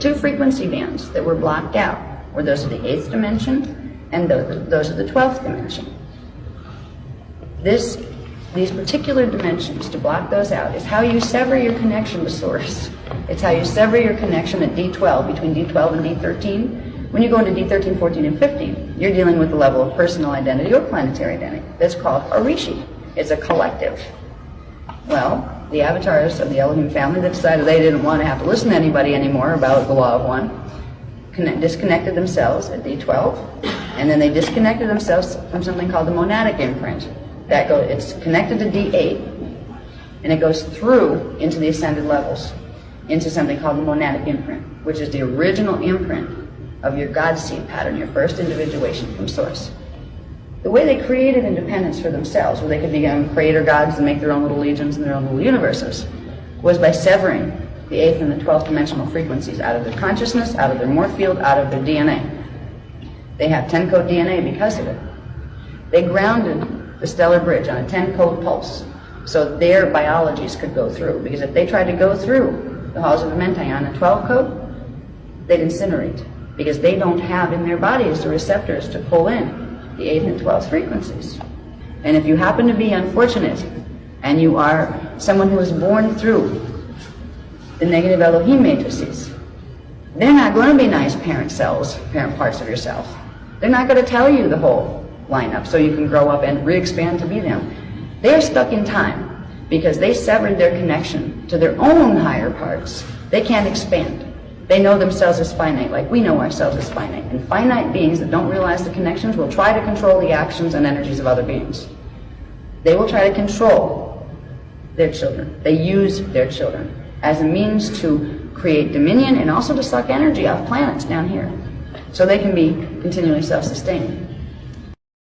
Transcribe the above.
Two frequency bands that were blocked out were those of the 8th dimension and those of the 12th dimension. These particular dimensions, to block those out, is how you sever your connection to Source. It's how you sever your connection at D12, between D12 and D13. When you go into D13, 14, and 15, you're dealing with the level of personal identity or planetary identity. That's called a rishi. It's a collective. Well, the avatars of the Elohim family that decided they didn't want to have to listen to anybody anymore about the law of one, disconnected themselves at D12, and then they disconnected themselves from something called the monadic imprint. It's connected to D8, and it goes through into the ascended levels, into something called the monadic imprint, which is the original imprint of your God seed pattern, your first individuation from Source. The way they created independence for themselves, where they could become creator gods and make their own little legions and their own little universes, was by severing the 8th and the 12th dimensional frequencies out of their consciousness, out of their morph field, out of their DNA. They have 10-code DNA because of it. They grounded the stellar bridge on a 10-code pulse so their biologies could go through, because if they tried to go through the halls of Amentai on a 12-code, they'd incinerate, because they don't have in their bodies the receptors to pull in the 8th and 12th frequencies. And if you happen to be unfortunate and you are someone who was born through the negative Elohim matrices, they're not going to be nice parent cells, parent parts of yourself. They're not going to tell you the whole lineup so you can grow up and re-expand to be them. They're stuck in time because they severed their connection to their own higher parts. They can't expand. They know themselves as finite, like we know ourselves as finite. And finite beings that don't realize the connections will try to control the actions and energies of other beings. They will try to control their children. They use their children as a means to create dominion and also to suck energy off planets down here so they can be continually self-sustaining.